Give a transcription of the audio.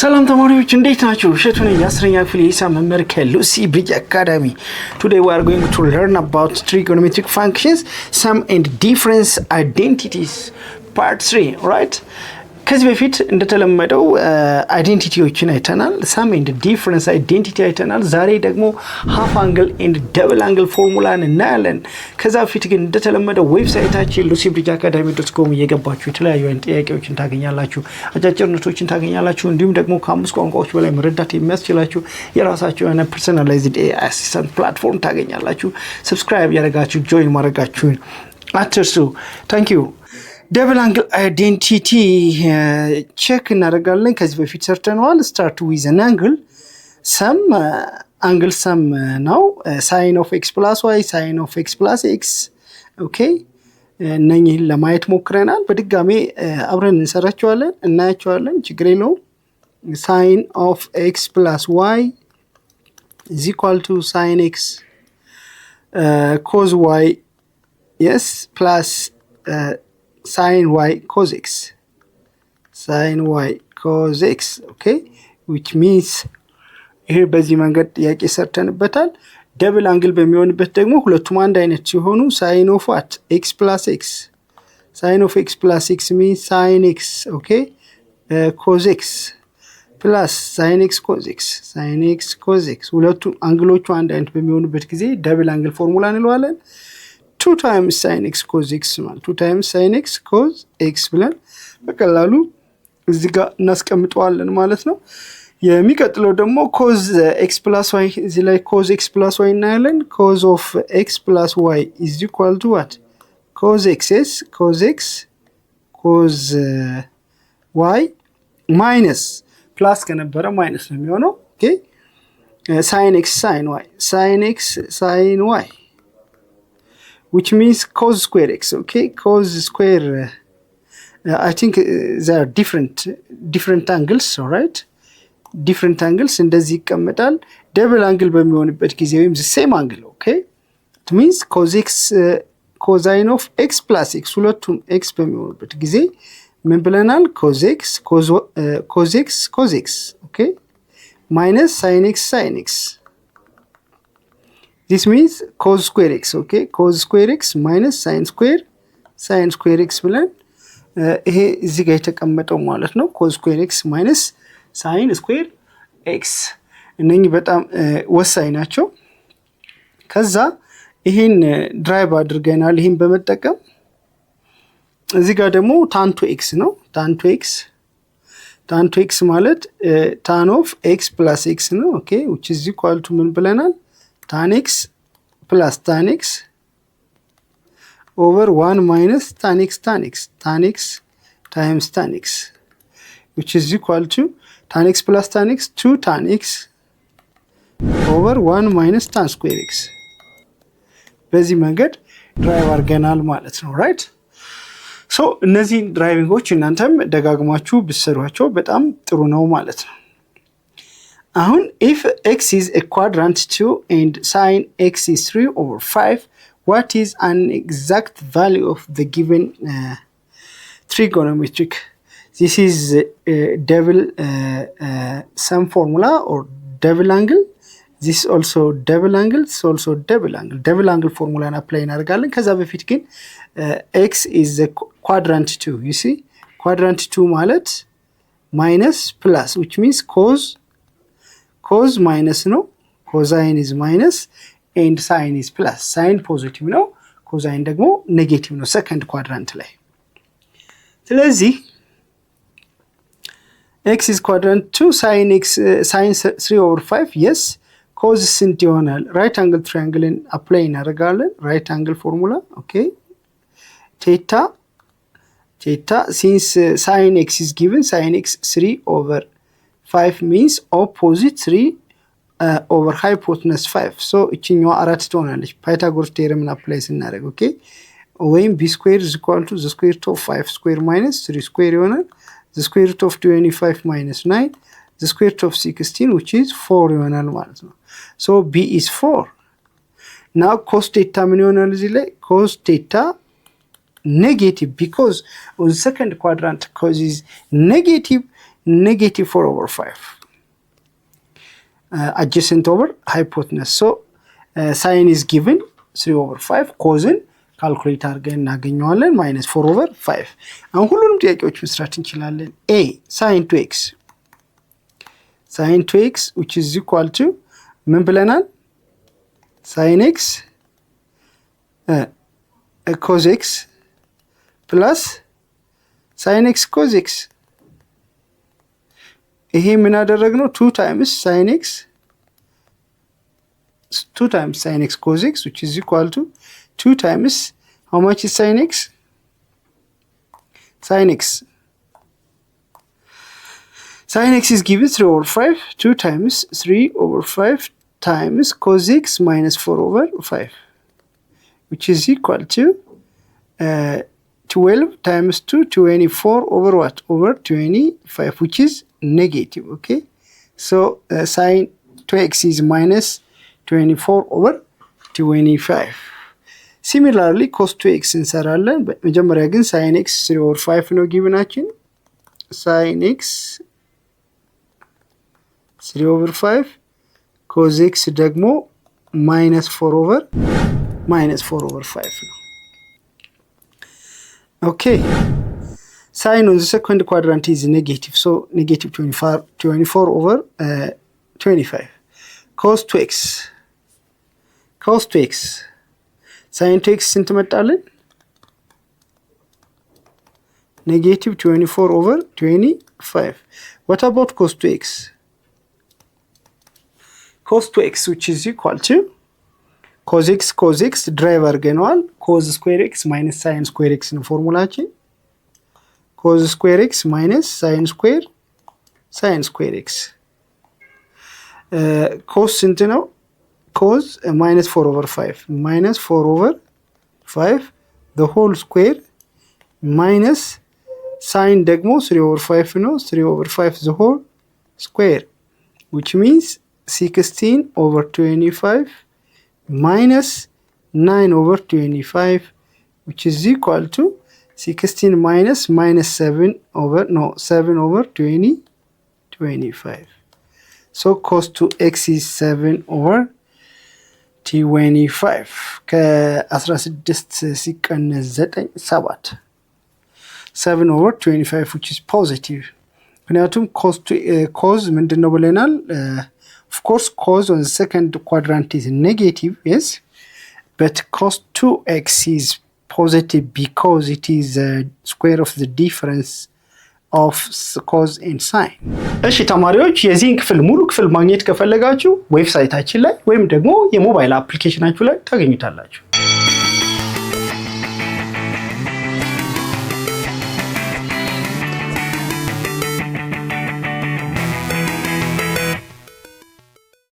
ሰላም ተማሪዎች እንዴት ናችሁ? እሸቱ ነኝ የአስረኛ ክፍል የሂሳብ መምህር ከሉሲ ብሪጅ አካዳሚ። Today we are going to learn about trigonometric functions, sum and difference identities, part 3, right? ከዚህ በፊት እንደተለመደው አይዴንቲቲዎችን አይተናል። ሳም ኤንድ ዲፈረንስ አይዴንቲቲ አይተናል። ዛሬ ደግሞ ሃፍ አንግል ኤንድ ደብል አንግል ፎርሙላን እናያለን። ከዛ በፊት ግን እንደተለመደው ዌብሳይታችን lucyBridgeacademy.com እየገባችሁ የተለያዩ አይነት ጥያቄዎችን ታገኛላችሁ፣ አጫጭር ኖቶችን ታገኛላችሁ። እንዲሁም ደግሞ ከ5 ቋንቋዎች በላይ መረዳት የሚያስችላችሁ የራሳችሁ የሆነ ፐርሰናላይዝድ አሲስታንት ፕላትፎርም ታገኛላችሁ። ሰብስክራይብ ያደርጋችሁ ጆይን ማድረጋችሁን አትርሱ። ታንክ ዩ። ደብል አንግል አይዴንቲቲ ቼክ እናደርጋለን። ከዚህ በፊት ሰርተነዋል። ስታርት ዊዝ አን አንግል ሰም አንግል ሰም ነው። ሳይን ኦፍ ኤክስ ፕላስ ዋይ፣ ሳይን ኦፍ ኤክስ ፕላስ ኤክስ። ኦኬ እነኚህን ለማየት ሞክረናል። በድጋሜ አብረን እንሰራቸዋለን፣ እናያቸዋለን። ችግር የለውም። ሳይን ኦፍ ኤክስ ፕላስ ዋይ ኢዝ ኢኳል ቱ ሳይን ኤክስ ኮዝ ዋይ የስ ፕላስ sin y cos x, sin y cos x, okay, which means here በዚህ መንገድ ጥያቄ ሰርተንበታል። ደብል አንግል በሚሆንበት ደግሞ ሁለቱም አንድ አይነት ሲሆኑ sin of what x plus x, sin of x plus x means sin x, okay, cos x plus sin x cos x, sin x cos x ሁለቱም አንግሎቹ አንድ አይነት በሚሆኑበት ጊዜ ደብል አንግል ፎርሙላ እንለዋለን። 2 times sin x cos x ማለት 2 times sin x cos x ብለን በቀላሉ እዚህ ጋር እናስቀምጠዋለን ማለት ነው። የሚቀጥለው ደግሞ cos x plus y እዚህ ላይ cos x plus y እናያለን። cos of x plus y is equal to what? cos x is cos x cos y minus plus ከነበረ minus ነው የሚሆነው። ኦኬ sin x sin y, sin x sin y, which means cos square x, okay, cos square I think there are different angles, all right, different angles እንደዚህ ይቀመጣል። ደብል አንግል በሚሆንበት ጊዜ ወይም the same angle, okay, it means cos x cosine of x plus x ሁለቱም x በሚሆኑበት ጊዜ ምን ብለናል? cos x cos x, okay, minus sin x sin x. This means cos square x, okay, cos square x minus sin square x ብለን ይሄ እዚህ ጋር የተቀመጠው ማለት ነው። cos square x minus sin square x እነኚህ በጣም ወሳኝ ናቸው። ከዛ ይሄን ድራይቭ አድርገናል። ይሄን በመጠቀም እዚህ ጋር ደግሞ tan to x ነው። tan to x ማለት tan of x plus x ነው። okay, which is equal to ምን ብለናል? tan x plus tan x over 1 minus tan x times tan x, which is equal to tan x plus tan x 2 tan x over 1 minus tan square x. በዚህ መንገድ ድራይቭ አድርገናል ማለት ነው። ራይት ሶ እነዚህ ድራይቪንጎች እናንተም ደጋግማችሁ ብትሰሯቸው በጣም ጥሩ ነው ማለት ነው። አሁን if x is a quadrant 2 and sin x is 3 over 5, what is an exact value of the given trigonometric? This is double sum formula or double angle. This also double angle, this also double angle. Double angle formula apply እናደርጋለን። ከዛ በፊት ግን x is a quadrant 2. You see quadrant 2 ማለት minus plus, which means cos minus ነው, cosine is minus and sin is plus. sin ፖዚቲቭ ነው፣ cosine ደግሞ ኔጌቲቭ ነው ሰከንድ ኳድራንት ላይ። ስለዚህ x is quadrant 2 sin 3 over 5, yes, cos ስንት ይሆናል? right angle triangle apply እናደርጋለን። right angle formula, okay, theta since sin x is given, sin x 3 over 5 means opposite 3 over hypotenuse 5. so እቺኛው 4 ትሆናለች ፓይታጎረስ ቴረምን አፕላይ ስናደርግ። ኦኬ ወይም b square is equal to the square root of 5 square minus 3 square ይሆናል። the square root of 25 minus 9, the square root of 16, which is 4 ይሆናል ማለት ነው። so b is 4. now cos theta ምን ይሆናል? እዚህ ላይ cos theta negative, because on the second quadrant cos is negative, negative 4 over 5. Adjacent over hypotenuse. So sine is given 3 over 5. Cosine calculate አድርገን እናገኘዋለን minus 4 over 5. አሁን ሁሉንም ጥያቄዎች መስራት እንችላለን። A sin 2x. Sin 2x which is equal to ምን ብለናል? sin x cos x plus sin x cos x. ይሄ ምን አደረግነው? 2 times sin x cos x which is equal to 2 times how much is sin x? Sin x is given 3 over 5. 2 times 3 over 5 times cos x minus 4 over 5 which is equal to 12 times 2, 24 over what? Over 25, which is negative, okay? So sin 2x is minus 24 over 25. Similarly, cos 2x እንሰራለን። መጀመሪያ ግን sin x 3 over 5 ነው ጊቭናችን። sin x 3 over 5 cos x ደግሞ minus 4 over 5 ነው። Okay. Sine on the second quadrant is negative, so negative 24 over 25. Cos 2x. Sin 2x ስንት መጣልን? Negative 24 over 25. What about cos 2x? Cos 2x which is equal to cos x drive አድርገነዋል። cos square x minus sin square x ነው ፎርሙላችን። cos square x minus sin square x. cos ስንት ነው? cos minus 4 over 5 the whole square minus sin ደግሞ 3 over 5 ነው 3 over 5 the whole square which means 16 over 25 minus 9 over 25 which is equal to 16 minus 7 over 25. So cos 2x is 7 over 25. ከ16 ሲቀነስ 9 7 over 25 which is positive. ምክንያቱም cos ምንድነው ብለናል? Of course, cos on the second quadrant is negative, yes, but cos 2x is positive because it is the square of the difference of cos and sin. እሺ ተማሪዎች የዚህን ክፍል ሙሉ ክፍል ማግኘት ከፈለጋችሁ ዌብሳይታችን ላይ ወይም ደግሞ የሞባይል አፕሊኬሽናችሁ ላይ ታገኙታላችሁ።